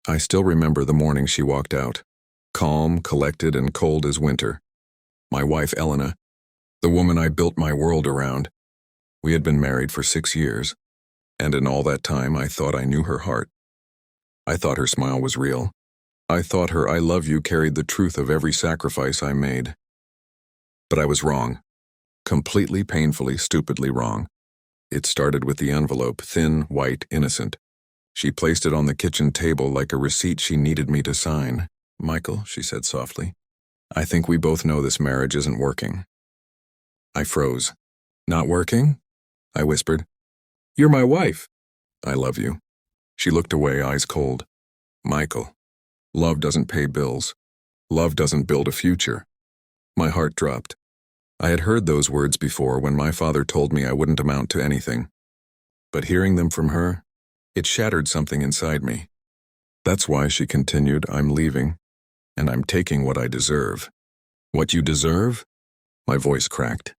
I still remember the morning she walked out, calm, collected, and cold as winter. My wife, Elena, the woman I built my world around. We had been married for 6 years, and in all that time I thought I knew her heart. I thought her smile was real. I thought her "I love you" carried the truth of every sacrifice I made. But I was wrong. Completely, painfully, stupidly wrong. It started with the envelope, thin, white, innocent. She placed it on the kitchen table like a receipt she needed me to sign. "Michael," she said softly, "I think we both know this marriage isn't working." I froze. "Not working?" I whispered. "You're my wife." "I love you." She looked away, eyes cold. "Michael, love doesn't pay bills. Love doesn't build a future." My heart dropped. I had heard those words before when my father told me I wouldn't amount to anything. But hearing them from her, it shattered something inside me. "That's why," she continued, "I'm leaving, and I'm taking what I deserve." "What you deserve?" My voice cracked.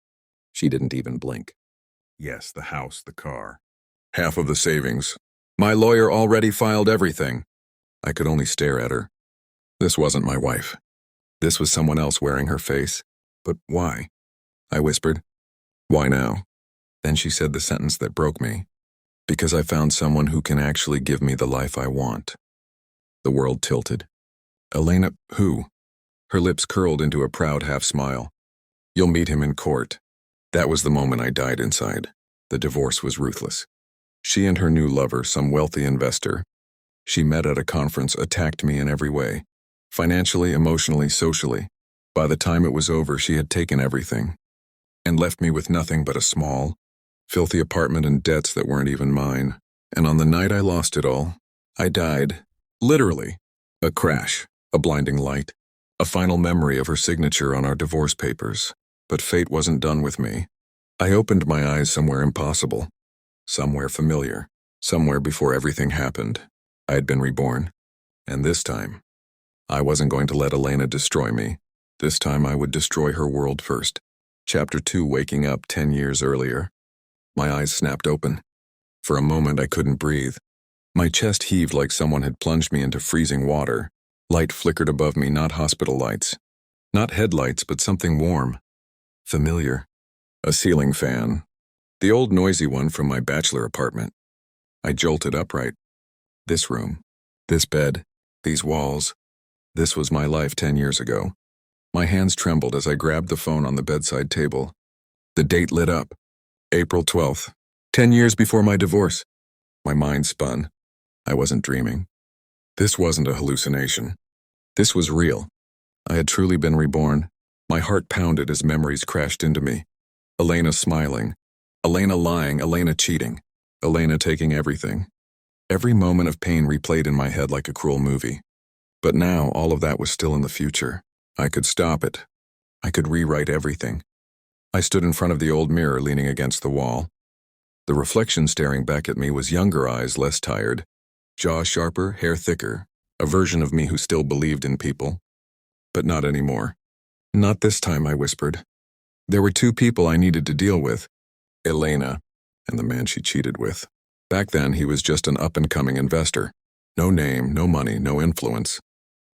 She didn't even blink. "Yes, the house, the car. Half of the savings. My lawyer already filed everything." I could only stare at her. This wasn't my wife. This was someone else wearing her face. "But why?" I whispered. "Why now?" Then she said the sentence that broke me. "Because I found someone who can actually give me the life I want." The world tilted. "Elena, who?" Her lips curled into a proud half-smile. "You'll meet him in court." That was the moment I died inside. The divorce was ruthless. She and her new lover, some wealthy investor, she met at a conference, attacked me in every way. Financially, emotionally, socially. By the time it was over, she had taken everything and left me with nothing but a small, filthy apartment and debts that weren't even mine. And on the night I lost it all, I died. Literally. A crash, a blinding light, a final memory of her signature on our divorce papers. But fate wasn't done with me. I opened my eyes somewhere impossible, somewhere familiar, somewhere before everything happened. I had been reborn. And this time, I wasn't going to let Elena destroy me. This time I would destroy her world first. Chapter 2, waking up 10 years earlier. My eyes snapped open. For a moment I couldn't breathe. My chest heaved like someone had plunged me into freezing water. Light flickered above me, not hospital lights. Not headlights, but something warm. Familiar. A ceiling fan. The old noisy one from my bachelor apartment. I jolted upright. This room. This bed. These walls. This was my life 10 years ago. My hands trembled as I grabbed the phone on the bedside table. The date lit up. April 12th. 10 years before my divorce. My mind spun. I wasn't dreaming. This wasn't a hallucination. This was real. I had truly been reborn. My heart pounded as memories crashed into me. Elena smiling. Elena lying. Elena cheating. Elena taking everything. Every moment of pain replayed in my head like a cruel movie. But now all of that was still in the future. I could stop it. I could rewrite everything. I stood in front of the old mirror leaning against the wall. The reflection staring back at me was younger eyes, less tired. Jaw sharper, hair thicker. A version of me who still believed in people. But not anymore. "Not this time," I whispered. There were 2 people I needed to deal with. Elena, and the man she cheated with. Back then, he was just an up-and-coming investor. No name, no money, no influence.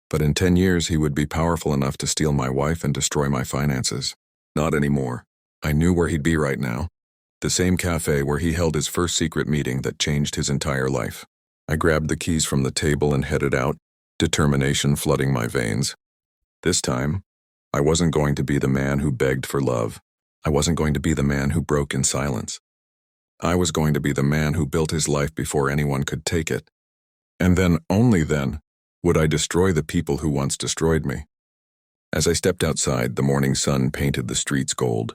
But in 10 years, he would be powerful enough to steal my wife and destroy my finances. Not anymore. I knew where he'd be right now. The same cafe where he held his first secret meeting that changed his entire life. I grabbed the keys from the table and headed out, determination flooding my veins. This time, I wasn't going to be the man who begged for love. I wasn't going to be the man who broke in silence. I was going to be the man who built his life before anyone could take it. And then, only then, would I destroy the people who once destroyed me. As I stepped outside, the morning sun painted the streets gold.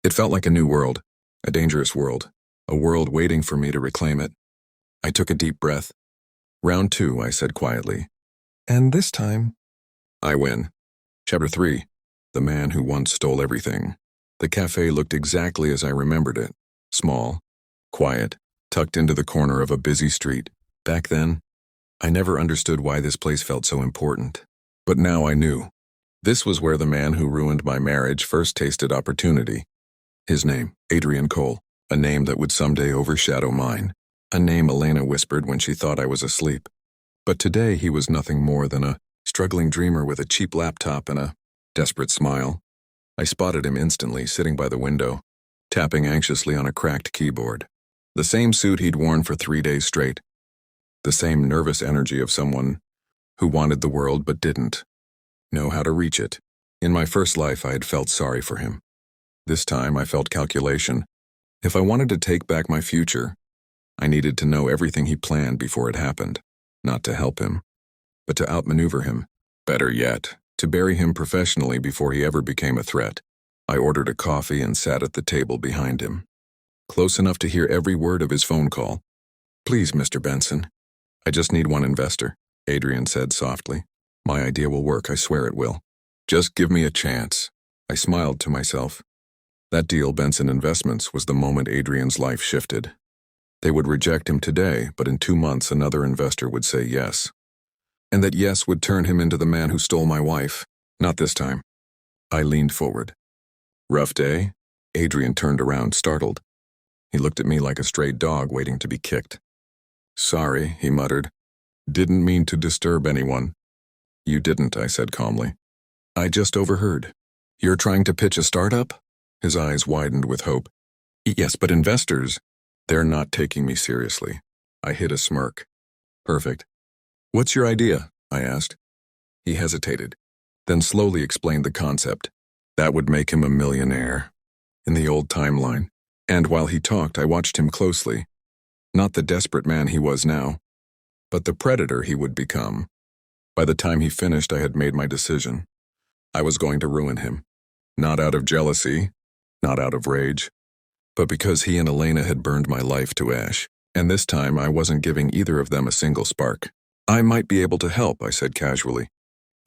It felt like a new world, a dangerous world, a world waiting for me to reclaim it. I took a deep breath. "Round 2, I said quietly. "And this time, I win." Chapter 3, the man who once stole everything. The cafe looked exactly as I remembered it. Small, quiet, tucked into the corner of a busy street. Back then, I never understood why this place felt so important. But now I knew. This was where the man who ruined my marriage first tasted opportunity. His name, Adrian Cole, a name that would someday overshadow mine. A name Elena whispered when she thought I was asleep. But today he was nothing more than a struggling dreamer with a cheap laptop and a desperate smile. I spotted him instantly, sitting by the window, tapping anxiously on a cracked keyboard. The same suit he'd worn for 3 days straight. The same nervous energy of someone who wanted the world but didn't know how to reach it. In my first life, I had felt sorry for him. This time, I felt calculation. If I wanted to take back my future, I needed to know everything he planned before it happened, not to help him, but to outmaneuver him. Better yet, to bury him professionally before he ever became a threat. I ordered a coffee and sat at the table behind him, close enough to hear every word of his phone call. "Please, Mr. Benson, I just need one investor," Adrian said softly. "My idea will work, I swear it will. Just give me a chance." I smiled to myself. That deal, Benson Investments, was the moment Adrian's life shifted. They would reject him today, but in 2 months another investor would say yes. And that yes would turn him into the man who stole my wife. Not this time. I leaned forward. "Rough day?" Adrian turned around, startled. He looked at me like a stray dog waiting to be kicked. "Sorry," he muttered. "Didn't mean to disturb anyone." "You didn't," I said calmly. "I just overheard. You're trying to pitch a startup?" His eyes widened with hope. "Yes, but investors, they're not taking me seriously." I hid a smirk. "Perfect. What's your idea?" I asked. He hesitated, then slowly explained the concept. That would make him a millionaire. In the old timeline. And while he talked, I watched him closely. Not the desperate man he was now, but the predator he would become. By the time he finished, I had made my decision. I was going to ruin him. Not out of jealousy, not out of rage, but because he and Elena had burned my life to ash. And this time, I wasn't giving either of them a single spark. "I might be able to help," I said casually.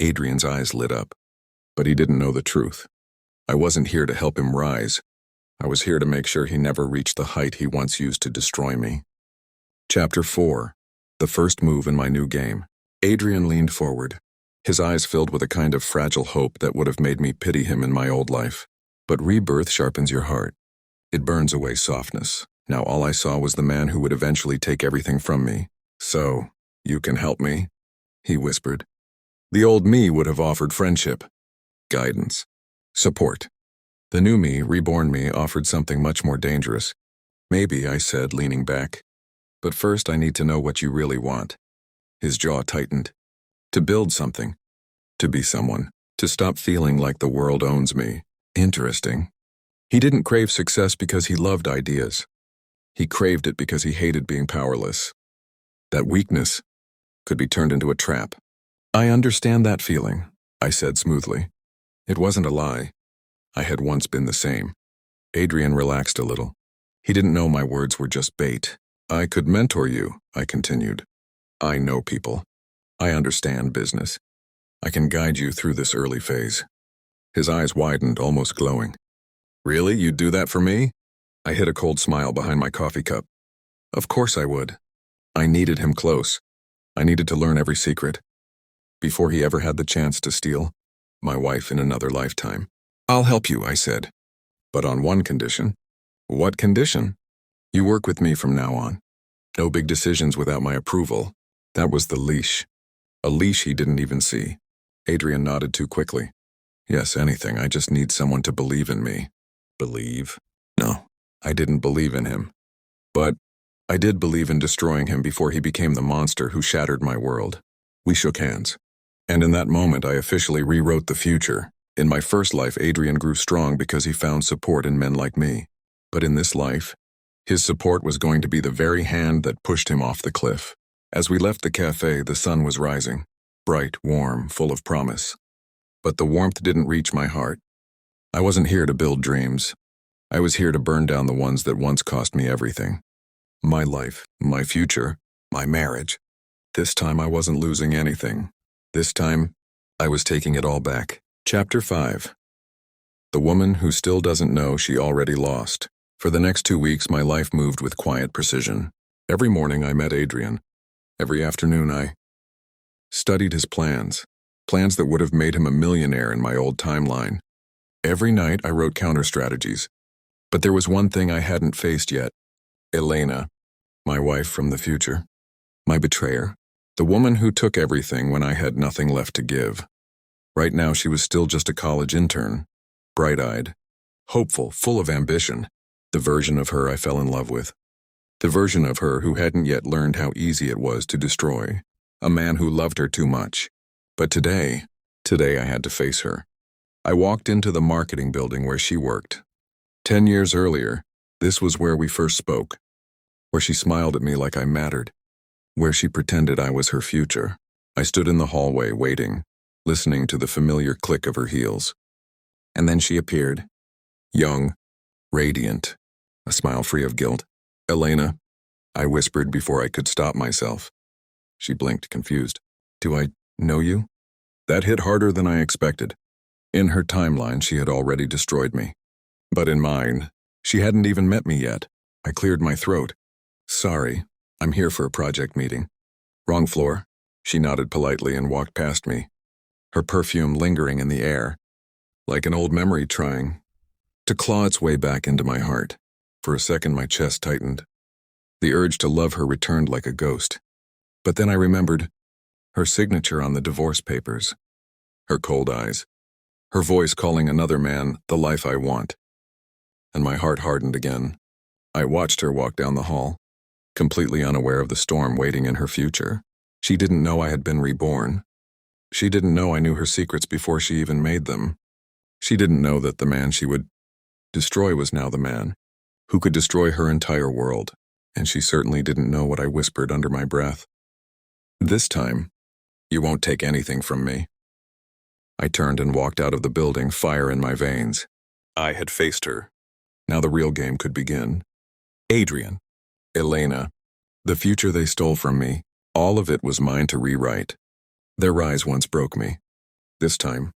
Adrian's eyes lit up, but he didn't know the truth. I wasn't here to help him rise. I was here to make sure he never reached the height he once used to destroy me. Chapter 4. The first move in my new game. Adrian leaned forward, his eyes filled with a kind of fragile hope that would have made me pity him in my old life. But rebirth sharpens your heart. It burns away softness. Now all I saw was the man who would eventually take everything from me. "So, you can help me?" he whispered. The old me would have offered friendship, guidance, support. The new me, reborn me, offered something much more dangerous. "Maybe," I said, leaning back. "But first I need to know what you really want." His jaw tightened. "To build something. To be someone. To stop feeling like the world owns me." Interesting. He didn't crave success because he loved ideas. He craved it because he hated being powerless. That weakness could be turned into a trap. "I understand that feeling," I said smoothly. It wasn't a lie. I had once been the same. Adrian relaxed a little. He didn't know my words were just bait. "I could mentor you," I continued. "I know people. I understand business. I can guide you through this early phase." His eyes widened, almost glowing. "Really? You'd do that for me?" I hid a cold smile behind my coffee cup. Of course I would. I needed him close. I needed to learn every secret. Before he ever had the chance to steal my wife in another lifetime. "I'll help you," I said. "But on one condition." "What condition?" "You work with me from now on. No big decisions without my approval." That was the leash. A leash he didn't even see. Adrian nodded too quickly. "Yes, anything. I just need someone to believe in me." Believe? No, I didn't believe in him. But I did believe in destroying him before he became the monster who shattered my world. We shook hands. And in that moment, I officially rewrote the future. In my first life, Adrian grew strong because he found support in men like me. But in this life, his support was going to be the very hand that pushed him off the cliff. As we left the cafe, the sun was rising. Bright, warm, full of promise. But the warmth didn't reach my heart. I wasn't here to build dreams. I was here to burn down the ones that once cost me everything. My life, my future, my marriage. This time I wasn't losing anything. This time, I was taking it all back. Chapter 5. The woman who still doesn't know she already lost. For the next 2 weeks, my life moved with quiet precision. Every morning I met Adrian. Every afternoon I studied his plans that would have made him a millionaire in my old timeline. Every night I wrote counter-strategies. But there was one thing I hadn't faced yet. Elena, my wife from the future. My betrayer. The woman who took everything when I had nothing left to give. Right now she was still just a college intern, bright-eyed, hopeful, full of ambition, the version of her I fell in love with. The version of her who hadn't yet learned how easy it was to destroy, a man who loved her too much. But today I had to face her. I walked into the marketing building where she worked. 10 years earlier, this was where we first spoke, where she smiled at me like I mattered, where she pretended I was her future. I stood in the hallway waiting, listening to the familiar click of her heels. And then she appeared, young, radiant, a smile free of guilt. "Elena," I whispered before I could stop myself. She blinked, confused. "Do I know you?" That hit harder than I expected. In her timeline, she had already destroyed me. But in mine, she hadn't even met me yet. I cleared my throat. "Sorry, I'm here for a project meeting." "Wrong floor." She nodded politely and walked past me, her perfume lingering in the air, like an old memory trying to claw its way back into my heart. For a second, my chest tightened. The urge to love her returned like a ghost. But then I remembered her signature on the divorce papers, her cold eyes, her voice calling another man the life I want. And my heart hardened again. I watched her walk down the hall, completely unaware of the storm waiting in her future. She didn't know I had been reborn. She didn't know I knew her secrets before she even made them. She didn't know that the man she would destroy was now the man who could destroy her entire world. And she certainly didn't know what I whispered under my breath. "This time, you won't take anything from me." I turned and walked out of the building, fire in my veins. I had faced her. Now the real game could begin. Adrian, Elena, the future they stole from me, all of it was mine to rewrite. Their rise once broke me. This time,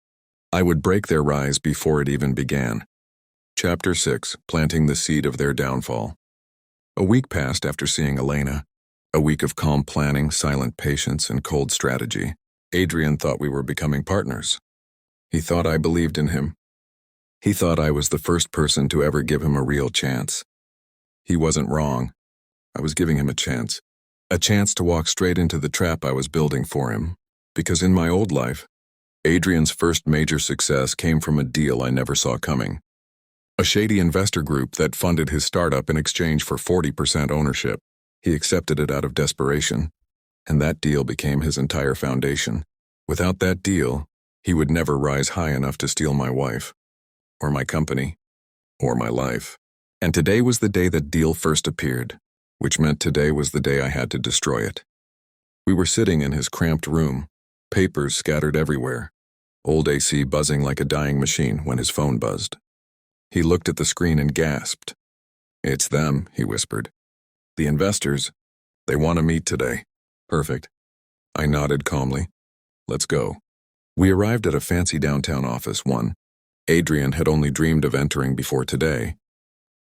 I would break their rise before it even began. Chapter 6, Planting the Seed of Their Downfall. A week passed after seeing Elena. A week of calm planning, silent patience, and cold strategy. Adrian thought we were becoming partners. He thought I believed in him. He thought I was the first person to ever give him a real chance. He wasn't wrong. I was giving him a chance. A chance to walk straight into the trap I was building for him. Because in my old life, Adrian's first major success came from a deal I never saw coming. A shady investor group that funded his startup in exchange for 40% ownership. He accepted it out of desperation, and that deal became his entire foundation. Without that deal, he would never rise high enough to steal my wife, or my company, or my life. And today was the day that deal first appeared, which meant today was the day I had to destroy it. We were sitting in his cramped room, papers scattered everywhere, old AC buzzing like a dying machine when his phone buzzed. He looked at the screen and gasped. "It's them," he whispered. "The investors. They want to meet today." "Perfect." I nodded calmly. "Let's go." We arrived at a fancy downtown office, one Adrian had only dreamed of entering before today.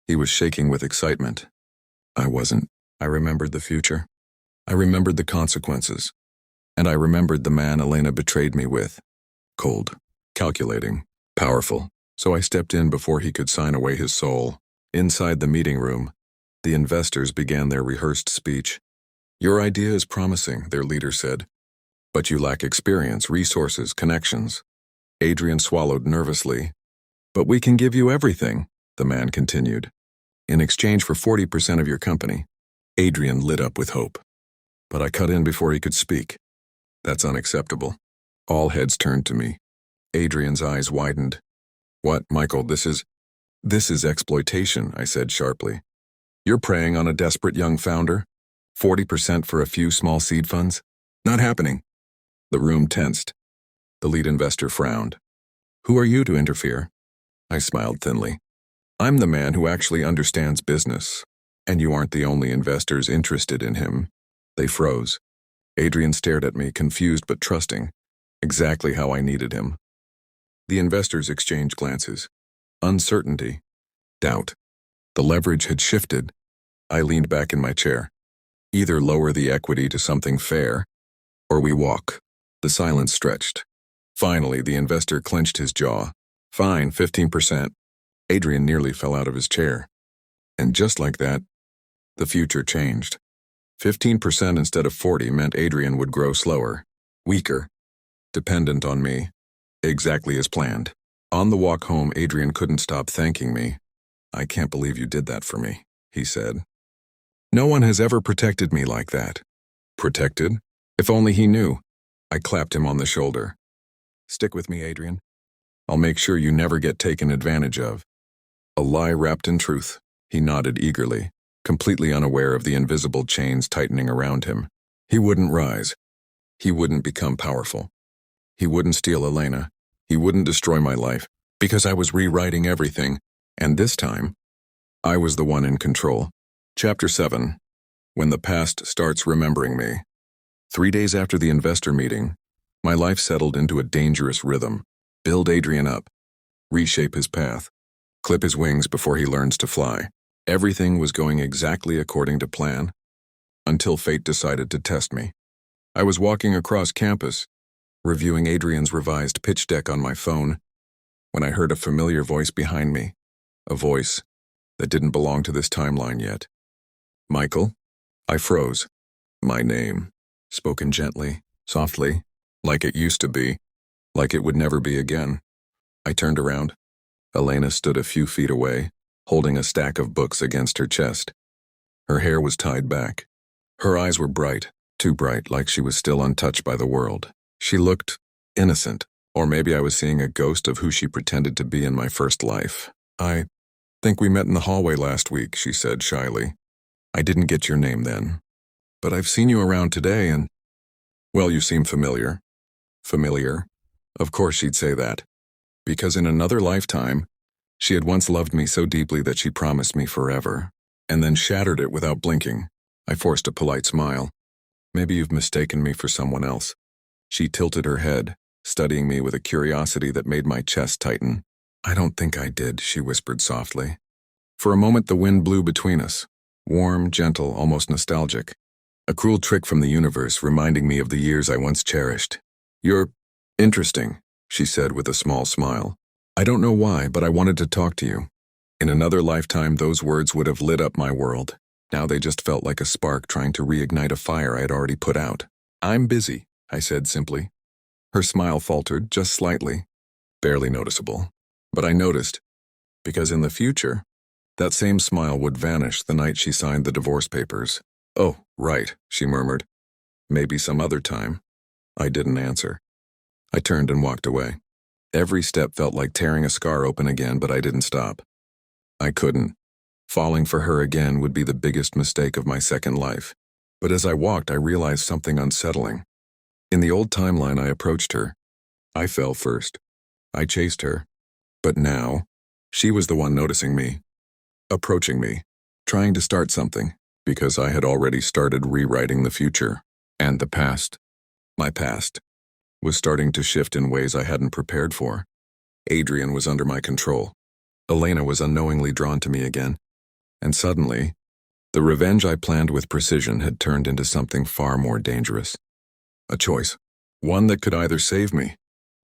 He was shaking with excitement. I wasn't. I remembered the future. I remembered the consequences. And I remembered the man Elena betrayed me with. Cold, calculating, powerful. So I stepped in before he could sign away his soul. Inside the meeting room, the investors began their rehearsed speech. "Your idea is promising," their leader said. "But you lack experience, resources, connections." Adrian swallowed nervously. "But we can give you everything," the man continued. "In exchange for 40% of your company." Adrian lit up with hope. But I cut in before he could speak. "That's unacceptable." All heads turned to me. Adrian's eyes widened. "What, Michael, this is exploitation," I said sharply. "You're preying on a desperate young founder? 40% for a few small seed funds? Not happening." The room tensed. The lead investor frowned. "Who are you to interfere?" I smiled thinly. "I'm the man who actually understands business, and you aren't the only investors interested in him." They froze. Adrian stared at me, confused but trusting, exactly how I needed him. The investors exchanged glances. Uncertainty. Doubt. The leverage had shifted. I leaned back in my chair. Either lower the equity to something fair, or we walk. The silence stretched. Finally, the investor clenched his jaw. "Fine, 15%. Adrian nearly fell out of his chair. And just like that, the future changed. 15% instead of 40 meant Adrian would grow slower, weaker, dependent on me, exactly as planned. On the walk home, Adrian couldn't stop thanking me. "I can't believe you did that for me," he said. "No one has ever protected me like that." Protected? If only he knew. I clapped him on the shoulder. "Stick with me, Adrian. I'll make sure you never get taken advantage of." A lie wrapped in truth. He nodded eagerly, completely unaware of the invisible chains tightening around him. He wouldn't rise. He wouldn't become powerful. He wouldn't steal Elena. He wouldn't destroy my life, because I was rewriting everything, and this time, I was the one in control. Chapter 7. When the past starts remembering me. 3 days after the investor meeting, my life settled into a dangerous rhythm. Build Adrian up. Reshape his path. Clip his wings before he learns to fly. Everything was going exactly according to plan, until fate decided to test me. I was walking across campus, reviewing Adrian's revised pitch deck on my phone, when I heard a familiar voice behind me, a voice that didn't belong to this timeline yet. "Michael?" I froze. My name, spoken gently, softly, like it used to be, like it would never be again. I turned around. Elena stood a few feet away, holding a stack of books against her chest. Her hair was tied back. Her eyes were bright, too bright, like she was still untouched by the world. She looked innocent, or maybe I was seeing a ghost of who she pretended to be in my first life. "I think we met in the hallway last week," she said shyly. "I didn't get your name then. But I've seen you around today and, well, you seem familiar." Familiar? Of course she'd say that. Because in another lifetime, she had once loved me so deeply that she promised me forever, and then shattered it without blinking. I forced a polite smile. "Maybe you've mistaken me for someone else." She tilted her head, studying me with a curiosity that made my chest tighten. "I don't think I did," she whispered softly. For a moment the wind blew between us, warm, gentle, almost nostalgic. A cruel trick from the universe reminding me of the years I once cherished. "You're interesting," she said with a small smile. "I don't know why, but I wanted to talk to you." In another lifetime, those words would have lit up my world. Now they just felt like a spark trying to reignite a fire I had already put out. "I'm busy," I said simply. Her smile faltered, just slightly, barely noticeable. But I noticed, because in the future, that same smile would vanish the night she signed the divorce papers. "Oh, right," she murmured. "Maybe some other time." I didn't answer. I turned and walked away. Every step felt like tearing a scar open again, but I didn't stop. I couldn't. Falling for her again would be the biggest mistake of my second life. But as I walked, I realized something unsettling. In the old timeline, I approached her. I fell first. I chased her. But now, she was the one noticing me, approaching me, trying to start something, because I had already started rewriting the future. And the past, my past, was starting to shift in ways I hadn't prepared for. Adrian was under my control. Elena was unknowingly drawn to me again. And suddenly, the revenge I planned with precision had turned into something far more dangerous. A choice. One that could either save me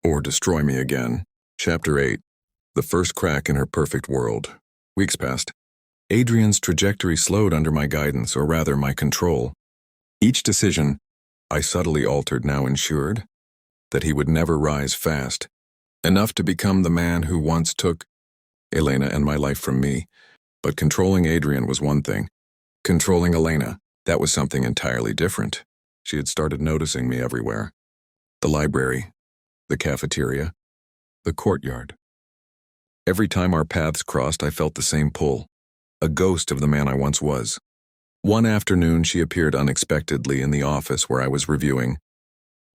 or destroy me again. Chapter 8. The first crack in her perfect world. Weeks passed. Adrian's trajectory slowed under my guidance, or rather my control. Each decision I subtly altered now ensured that he would never rise fast, enough to become the man who once took Elena and my life from me. But controlling Adrian was one thing. Controlling Elena, that was something entirely different. She had started noticing me everywhere. The library, the cafeteria, the courtyard. Every time our paths crossed, I felt the same pull, a ghost of the man I once was. One afternoon, she appeared unexpectedly in the office where I was reviewing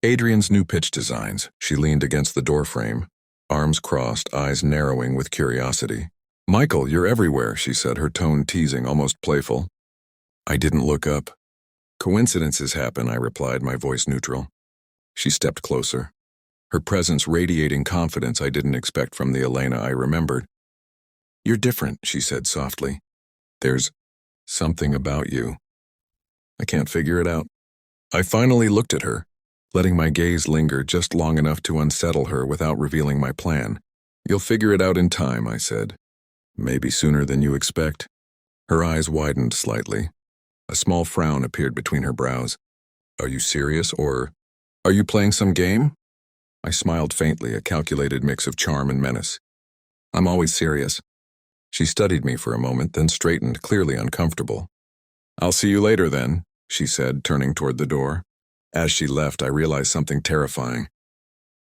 Adrian's new pitch designs. She leaned against the doorframe, arms crossed, eyes narrowing with curiosity. "Michael, you're everywhere," she said, her tone teasing, almost playful. I didn't look up. "Coincidences happen," I replied, my voice neutral. She stepped closer, her presence radiating confidence I didn't expect from the Elena I remembered. "You're different," she said softly. "There's something about you. I can't figure it out." I finally looked at her, letting my gaze linger just long enough to unsettle her without revealing my plan. "You'll figure it out in time," I said. "Maybe sooner than you expect." Her eyes widened slightly, A small frown appeared between her brows. Are you serious, or are you playing some game? I smiled faintly, a calculated mix of charm and menace. I'm always serious. She studied me for a moment, then straightened, clearly uncomfortable. I'll see you later then, she said, turning toward the door. As she left, I realized something terrifying.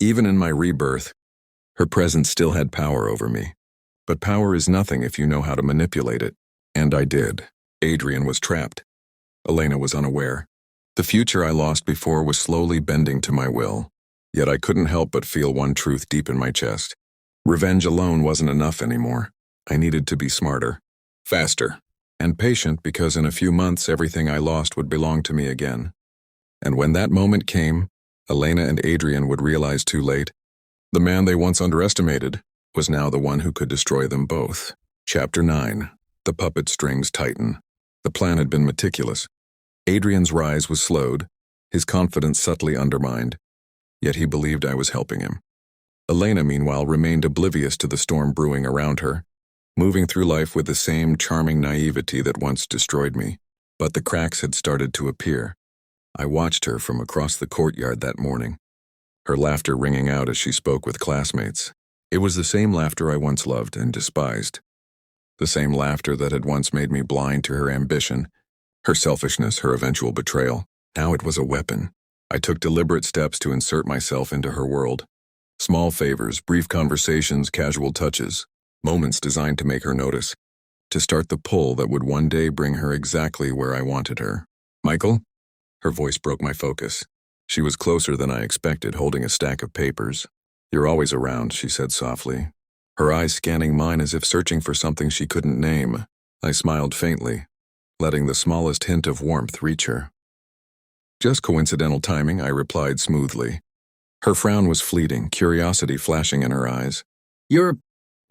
Even in my rebirth, her presence still had power over me. But power is nothing if you know how to manipulate it. And I did. Adrian was trapped. Elena was unaware. The future I lost before was slowly bending to my will. Yet I couldn't help but feel one truth deep in my chest. Revenge alone wasn't enough anymore. I needed to be smarter, faster, and patient, because in a few months everything I lost would belong to me again. And when that moment came, Elena and Adrian would realize too late. The man they once underestimated was now the one who could destroy them both. Chapter 9. The puppet strings tighten. The plan had been meticulous. Adrian's rise was slowed, his confidence subtly undermined, yet he believed I was helping him. Elena, meanwhile, remained oblivious to the storm brewing around her, moving through life with the same charming naivety that once destroyed me. But the cracks had started to appear. I watched her from across the courtyard that morning, her laughter ringing out as she spoke with classmates. It was the same laughter I once loved and despised. The same laughter that had once made me blind to her ambition, her selfishness, her eventual betrayal. Now it was a weapon. I took deliberate steps to insert myself into her world. Small favors, brief conversations, casual touches, moments designed to make her notice, to start the pull that would one day bring her exactly where I wanted her. Michael? Her voice broke my focus. She was closer than I expected, holding a stack of papers. You're always around, she said softly, her eyes scanning mine as if searching for something she couldn't name. I smiled faintly, letting the smallest hint of warmth reach her. Just coincidental timing, I replied smoothly. Her frown was fleeting, curiosity flashing in her eyes. You're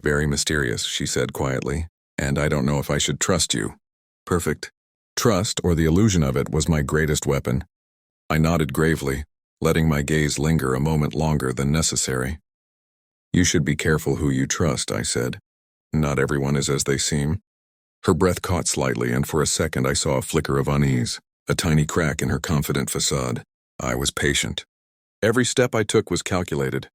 very mysterious, she said quietly, and I don't know if I should trust you. Perfect. Trust, or the illusion of it, was my greatest weapon. I nodded gravely, letting my gaze linger a moment longer than necessary. You should be careful who you trust, I said. Not everyone is as they seem. Her breath caught slightly, and for a second I saw a flicker of unease, a tiny crack in her confident facade. I was patient. Every step I took was calculated.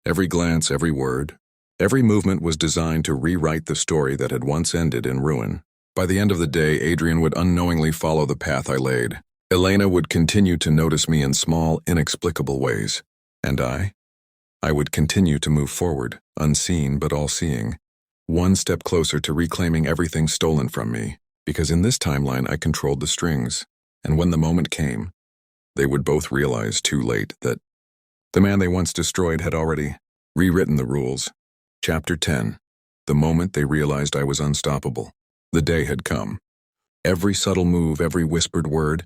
Every glance, every word, every movement was designed to rewrite the story that had once ended in ruin. By the end of the day, Adrian would unknowingly follow the path I laid. Elena would continue to notice me in small, inexplicable ways. And I would continue to move forward, unseen but all-seeing, one step closer to reclaiming everything stolen from me, because in this timeline I controlled the strings, and when the moment came, they would both realize too late that the man they once destroyed had already rewritten the rules. Chapter 10. The moment they realized I was unstoppable. The day had come. Every subtle move, every whispered word,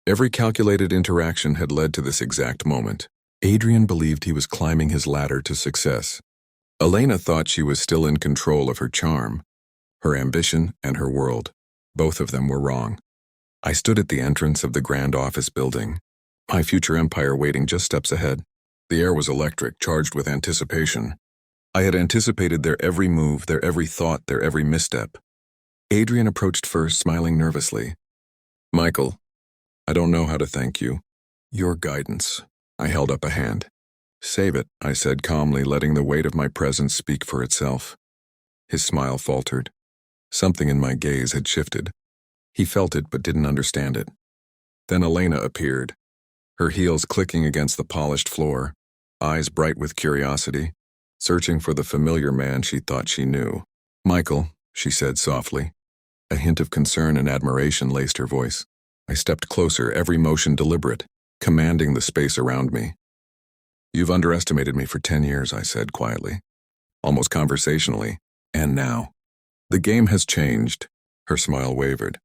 every calculated interaction had led to this exact moment. Adrian believed he was climbing his ladder to success. Elena thought she was still in control of her charm, her ambition, and her world. Both of them were wrong. I stood at the entrance of the grand office building, my future empire waiting just steps ahead. The air was electric, charged with anticipation. I had anticipated their every move, their every thought, their every misstep. Adrian approached first, smiling nervously. Michael, I don't know how to thank you. Your guidance. I held up a hand. Save it, I said calmly, letting the weight of my presence speak for itself. His smile faltered. Something in my gaze had shifted. He felt it but didn't understand it. Then Elena appeared, her heels clicking against the polished floor, eyes bright with curiosity, searching for the familiar man she thought she knew. Michael, she said softly. A hint of concern and admiration laced her voice. I stepped closer, every motion deliberate, commanding the space around me. You've underestimated me for 10 years, I said quietly, almost conversationally. And now? The game has changed. Her smile wavered.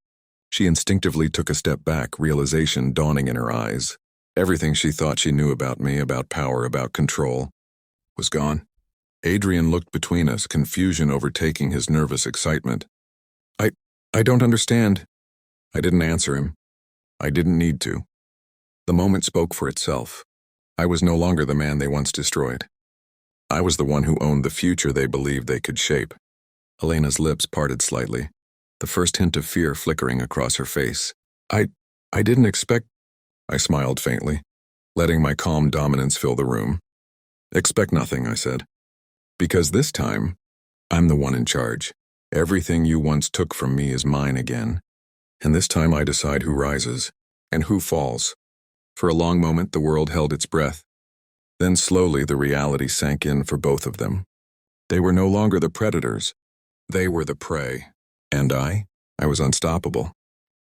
She instinctively took a step back, realization dawning in her eyes. Everything she thought she knew about me, about power, about control, was gone. Adrian looked between us, confusion overtaking his nervous excitement. I don't understand. I didn't answer him. I didn't need to. The moment spoke for itself. I was no longer the man they once destroyed. I was the one who owned the future they believed they could shape. Elena's lips parted slightly, the first hint of fear flickering across her face. I, I didn't expect, I smiled faintly, letting my calm dominance fill the room. Expect nothing, I said. Because this time, I'm the one in charge. Everything you once took from me is mine again. And this time I decide who rises and who falls. For a long moment, the world held its breath. Then slowly the reality sank in for both of them. They were no longer the predators. They were the prey. And I was unstoppable.